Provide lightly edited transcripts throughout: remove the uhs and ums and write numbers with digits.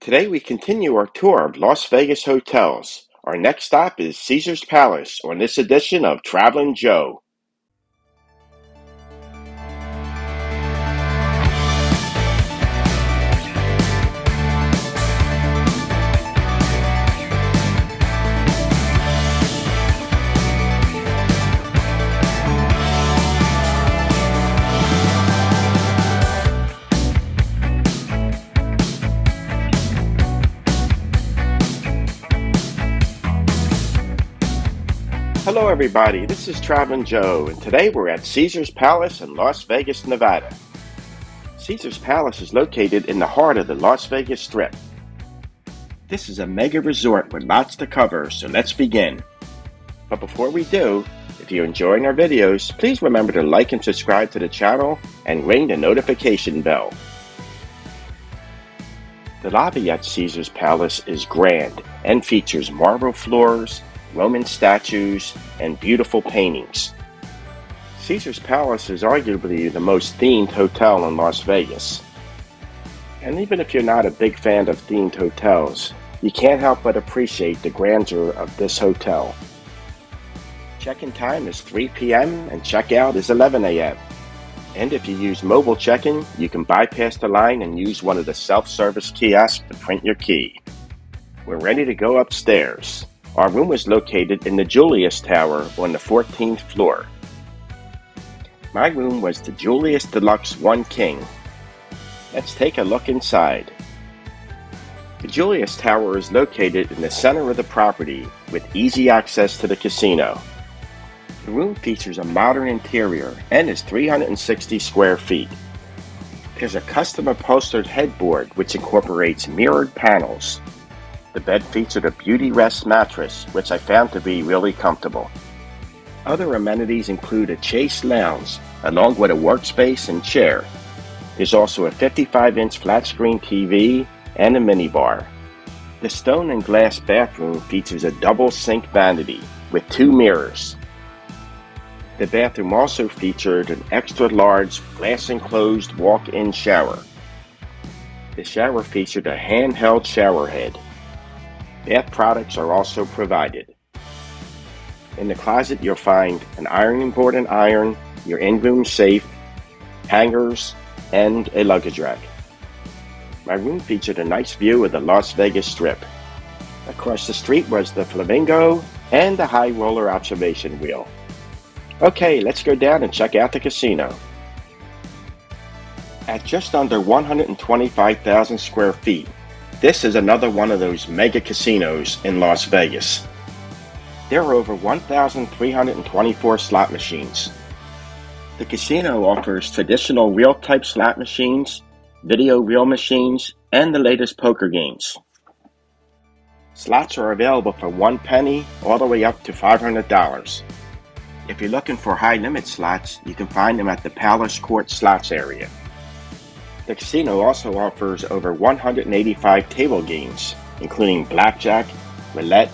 Today we continue our tour of Las Vegas hotels. Our next stop is Caesars Palace on this edition of Traveling Joe. Hello everybody, this is Traveling Joe, and today we're at Caesars Palace in Las Vegas, Nevada. Caesars Palace is located in the heart of the Las Vegas Strip. This is a mega resort with lots to cover, so let's begin. But before we do, if you're enjoying our videos, please remember to like and subscribe to the channel and ring the notification bell. The lobby at Caesars Palace is grand and features marble floors, Roman statues, and beautiful paintings. Caesars Palace is arguably the most themed hotel in Las Vegas. And even if you're not a big fan of themed hotels, you can't help but appreciate the grandeur of this hotel. Check-in time is 3 p.m. and check-out is 11 a.m. And if you use mobile check-in, you can bypass the line and use one of the self-service kiosks to print your key. We're ready to go upstairs. Our room was located in the Julius Tower on the 14th floor. My room was the Julius Deluxe One King. Let's take a look inside. The Julius Tower is located in the center of the property with easy access to the casino. The room features a modern interior and is 360 square feet. There's a custom upholstered headboard which incorporates mirrored panels. The bed featured a Beauty Rest mattress, which I found to be really comfortable. Other amenities include a chaise lounge, along with a workspace and chair. There's also a 55-inch flat-screen TV and a minibar. The stone and glass bathroom features a double sink vanity with 2 mirrors. The bathroom also featured an extra-large glass-enclosed walk-in shower. The shower featured a handheld shower head. Bath products are also provided. In the closet, you'll find an ironing board and iron, your in-room safe, hangers, and a luggage rack. My room featured a nice view of the Las Vegas Strip. Across the street was the Flamingo and the High Roller observation wheel. Okay, let's go down and check out the casino. At just under 125,000 square feet, this is another one of those mega casinos in Las Vegas. There are over 1,324 slot machines. The casino offers traditional reel-type slot machines, video reel machines, and the latest poker games. Slots are available for 1 penny all the way up to $500. If you're looking for high-limit slots, you can find them at the Palace Court Slots area. The casino also offers over 185 table games, including blackjack, roulette,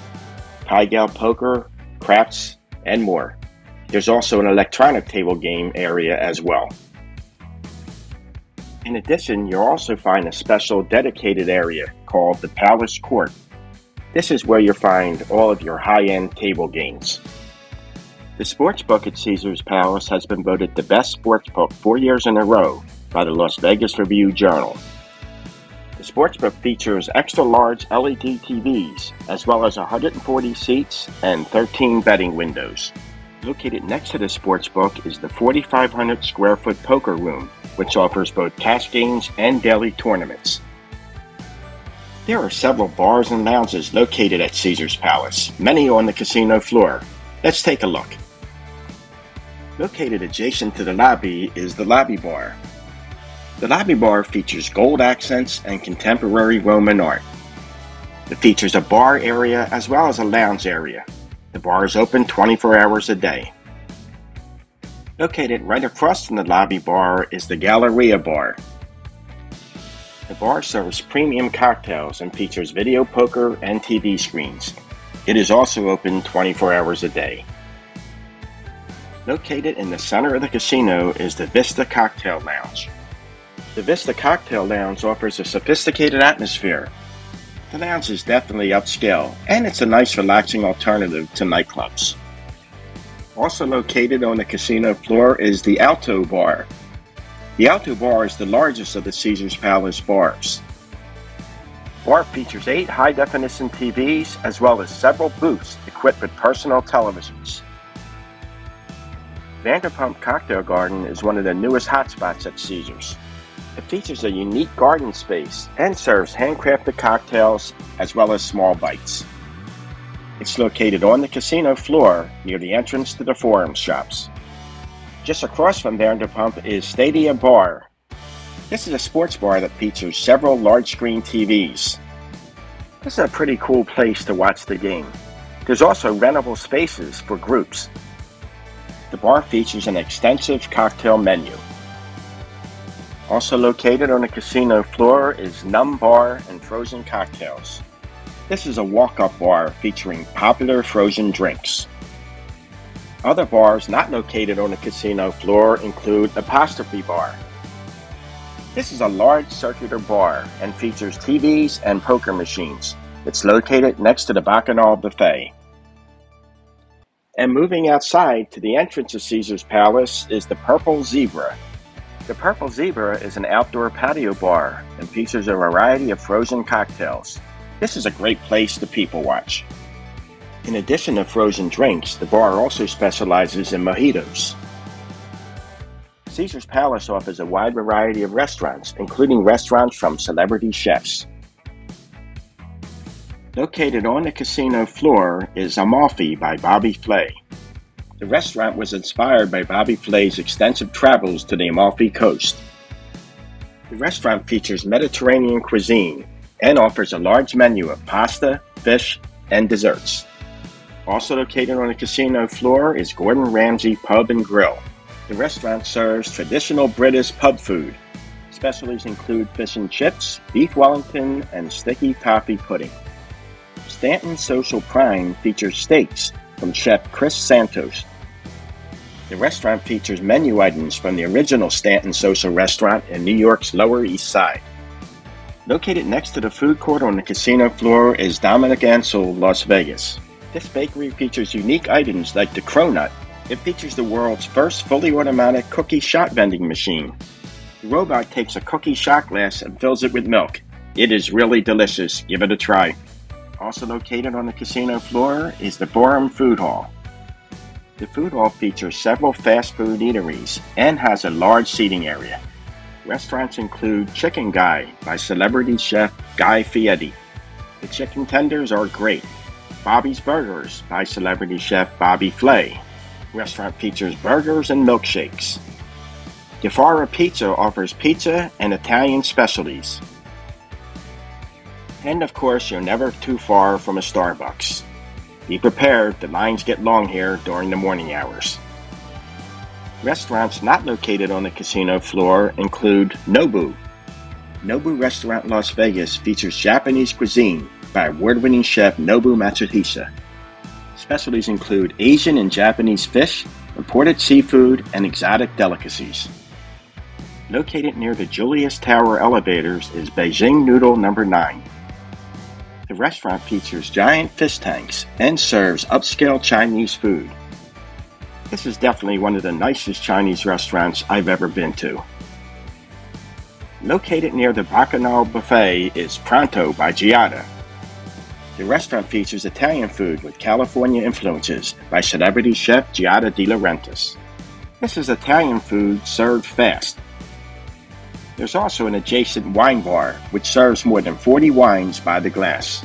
Pai-Gow poker, craps, and more. There's also an electronic table game area as well. In addition, you'll also find a special dedicated area called the Palace Court. This is where you'll find all of your high-end table games. The sportsbook at Caesars Palace has been voted the best sportsbook 4 years in a row by the Las Vegas Review-Journal. The sportsbook features extra-large LED TVs, as well as 140 seats and 13 betting windows. Located next to the sportsbook is the 4,500 square foot poker room, which offers both cash games and daily tournaments. There are several bars and lounges located at Caesars Palace, many on the casino floor. Let's take a look. Located adjacent to the lobby is the lobby bar. The lobby bar features gold accents and contemporary Roman art. It features a bar area as well as a lounge area. The bar is open 24 hours a day. Located right across from the lobby bar is the Galleria Bar. The bar serves premium cocktails and features video poker and TV screens. It is also open 24 hours a day. Located in the center of the casino is the Vista Cocktail Lounge. The Vista Cocktail Lounge offers a sophisticated atmosphere The lounge is definitely upscale, and it's a nice relaxing alternative to nightclubs. Also located on the casino floor is the Alto Bar. The Alto Bar is the largest of the Caesars Palace bars. The bar features 8 high-definition TVs as well as several booths equipped with personal televisions. Vanderpump Cocktail Garden is one of the newest hotspots at Caesars. It features a unique garden space and serves handcrafted cocktails as well as small bites. It's located on the casino floor near the entrance to the Forum Shops. Just across from Vanderpump is Stadia Bar. This is a sports bar that features several large-screen TVs. This is a pretty cool place to watch the game. There's also rentable spaces for groups. The bar features an extensive cocktail menu. Also located on the casino floor is Num Bar and Frozen Cocktails. This is a walk-up bar featuring popular frozen drinks. Other bars not located on the casino floor include Apostrophe Bar. This is a large circular bar and features TVs and poker machines. It's located next to the Bacchanal Buffet. And moving outside to the entrance of Caesars Palace is the Purple Zebra. The Purple Zebra is an outdoor patio bar and features a variety of frozen cocktails. This is a great place to people watch. In addition to frozen drinks, the bar also specializes in mojitos. Caesars Palace offers a wide variety of restaurants, including restaurants from celebrity chefs. Located on the casino floor is Amalfi by Bobby Flay. The restaurant was inspired by Bobby Flay's extensive travels to the Amalfi Coast. The restaurant features Mediterranean cuisine and offers a large menu of pasta, fish, and desserts. Also located on the casino floor is Gordon Ramsay Pub and Grill. The restaurant serves traditional British pub food. Specialties include fish and chips, beef Wellington, and sticky toffee pudding. Stanton Social Prime features steaks from Chef Chris Santos. The restaurant features menu items from the original Stanton Social restaurant in New York's Lower East Side. Located next to the food court on the casino floor is Dominic Ansel Las Vegas. This bakery features unique items like the Cronut. It features the world's first fully automatic cookie shot vending machine. The robot takes a cookie shot glass and fills it with milk. It is really delicious. Give it a try. Also located on the casino floor is the Forum Food Hall. The food hall features several fast food eateries and has a large seating area. Restaurants include Chicken Guy by celebrity chef Guy Fieri. The chicken tenders are great. Bobby's Burgers by celebrity chef Bobby Flay. Restaurant features burgers and milkshakes. Defara Pizza offers pizza and Italian specialties. And of course, you're never too far from a Starbucks. Be prepared, the lines get long here during the morning hours. Restaurants not located on the casino floor include Nobu. Nobu Restaurant Las Vegas features Japanese cuisine by award-winning chef Nobu Matsuhisa. Specialties include Asian and Japanese fish, imported seafood, and exotic delicacies. Located near the Julius Tower elevators is Beijing Noodle No. 9. The restaurant features giant fish tanks and serves upscale Chinese food. This is definitely one of the nicest Chinese restaurants I've ever been to. Located near the Bacchanal Buffet is Pronto by Giada. The restaurant features Italian food with California influences by celebrity chef Giada De Laurentiis. This is Italian food served fast. There's also an adjacent wine bar, which serves more than 40 wines by the glass.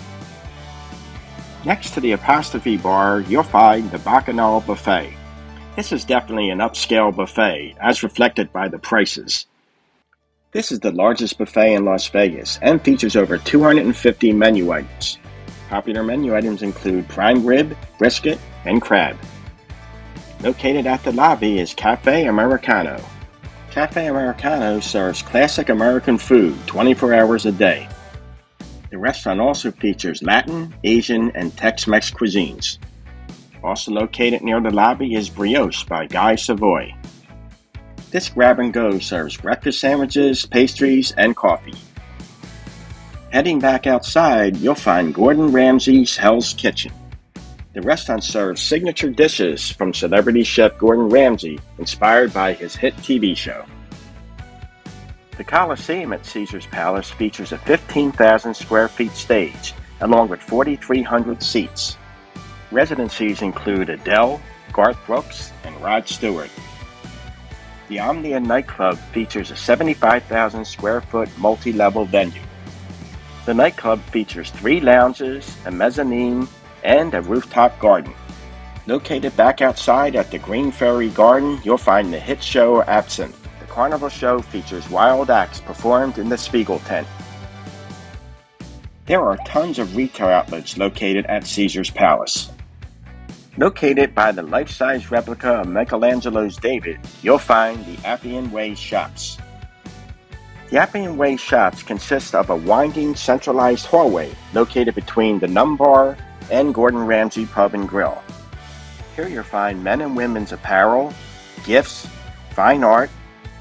Next to the Apostrophe Bar, you'll find the Bacchanal Buffet. This is definitely an upscale buffet, as reflected by the prices. This is the largest buffet in Las Vegas and features over 250 menu items. Popular menu items include prime rib, brisket, and crab. Located at the lobby is Cafe Americano. Cafe Americano serves classic American food 24 hours a day. The restaurant also features Latin, Asian, and Tex-Mex cuisines. Also located near the lobby is Brioche by Guy Savoy. This grab-and-go serves breakfast sandwiches, pastries, and coffee. Heading back outside, you'll find Gordon Ramsay's Hell's Kitchen. The restaurant serves signature dishes from celebrity chef Gordon Ramsay, inspired by his hit TV show. The Coliseum at Caesars Palace features a 15,000 square feet stage, along with 4,300 seats. Residencies include Adele, Garth Brooks, and Rod Stewart. The Omnia nightclub features a 75,000 square foot multi-level venue. The nightclub features 3 lounges, a mezzanine, and a rooftop garden. Located back outside at the Green Ferry Garden, you'll find the hit show Absinthe. The Carnival Show features wild acts performed in the Spiegel tent. There are tons of retail outlets located at Caesars Palace. Located by the life-size replica of Michelangelo's David, you'll find the Appian Way Shops. The Appian Way Shops consist of a winding, centralized hallway located between the Num Bar and Gordon Ramsay Pub and Grill. Here you'll find men and women's apparel, gifts, fine art,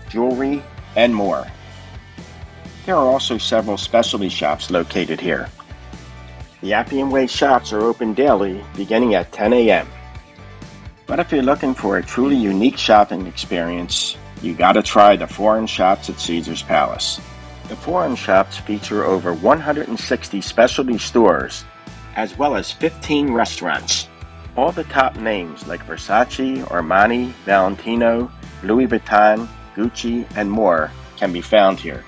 jewelry, and more. There are also several specialty shops located here. The Appian Way Shops are open daily, beginning at 10 a.m. But if you're looking for a truly unique shopping experience, you gotta try the Foreign Shops at Caesars Palace. The Foreign Shops feature over 160 specialty stores, as well as 15 restaurants. All the top names like Versace, Armani, Valentino, Louis Vuitton, Gucci, and more can be found here.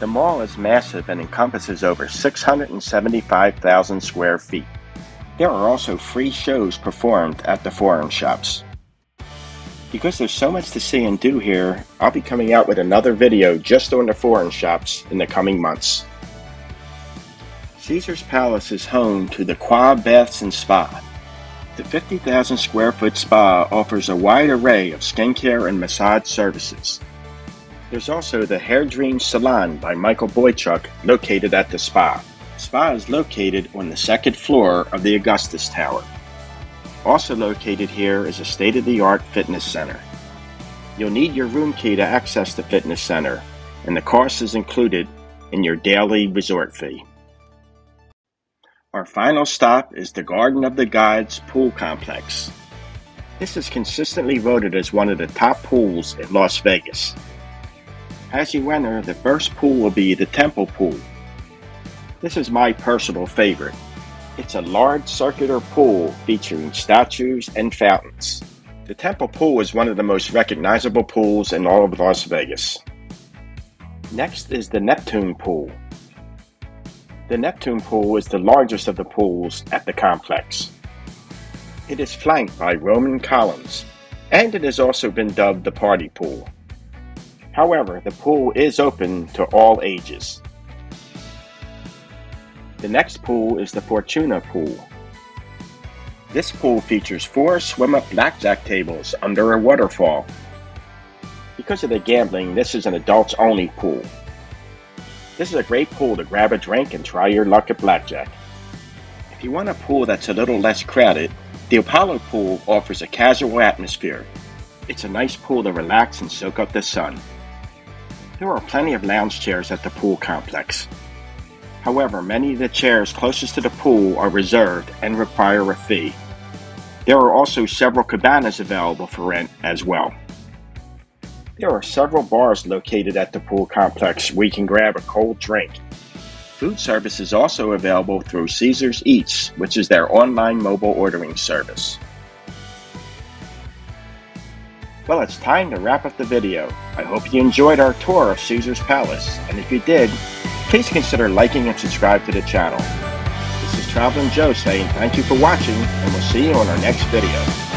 The mall is massive and encompasses over 675,000 square feet. There are also free shows performed at the Foreign Shops. Because there's so much to see and do here, I'll be coming out with another video just on the Foreign Shops in the coming months. Caesars Palace is home to the Qua Baths and Spa. The 50,000 square foot spa offers a wide array of skincare and massage services. There's also the Hair Dream Salon by Michael Boychuk located at the spa. The spa is located on the 2nd floor of the Augustus Tower. Also located here is a state-of-the-art fitness center. You'll need your room key to access the fitness center, and the cost is included in your daily resort fee. Our final stop is the Garden of the Gods Pool Complex. This is consistently voted as one of the top pools in Las Vegas. As you enter, the first pool will be the Temple Pool. This is my personal favorite. It's a large circular pool featuring statues and fountains. The Temple Pool is one of the most recognizable pools in all of Las Vegas. Next is the Neptune Pool. The Neptune Pool is the largest of the pools at the complex. It is flanked by Roman columns, and it has also been dubbed the Party Pool. However, the pool is open to all ages. The next pool is the Fortuna Pool. This pool features 4 swim-up blackjack tables under a waterfall. Because of the gambling, this is an adults-only pool. This is a great pool to grab a drink and try your luck at blackjack. If you want a pool that's a little less crowded, the Apollo Pool offers a casual atmosphere. It's a nice pool to relax and soak up the sun. There are plenty of lounge chairs at the pool complex. However, many of the chairs closest to the pool are reserved and require a fee. There are also several cabanas available for rent as well. There are several bars located at the pool complex where you can grab a cold drink. Food service is also available through Caesars Eats, which is their online mobile ordering service. Well, it's time to wrap up the video. I hope you enjoyed our tour of Caesars Palace, and if you did, please consider liking and subscribe to the channel. This is Traveling Joe saying thank you for watching, and we'll see you on our next video.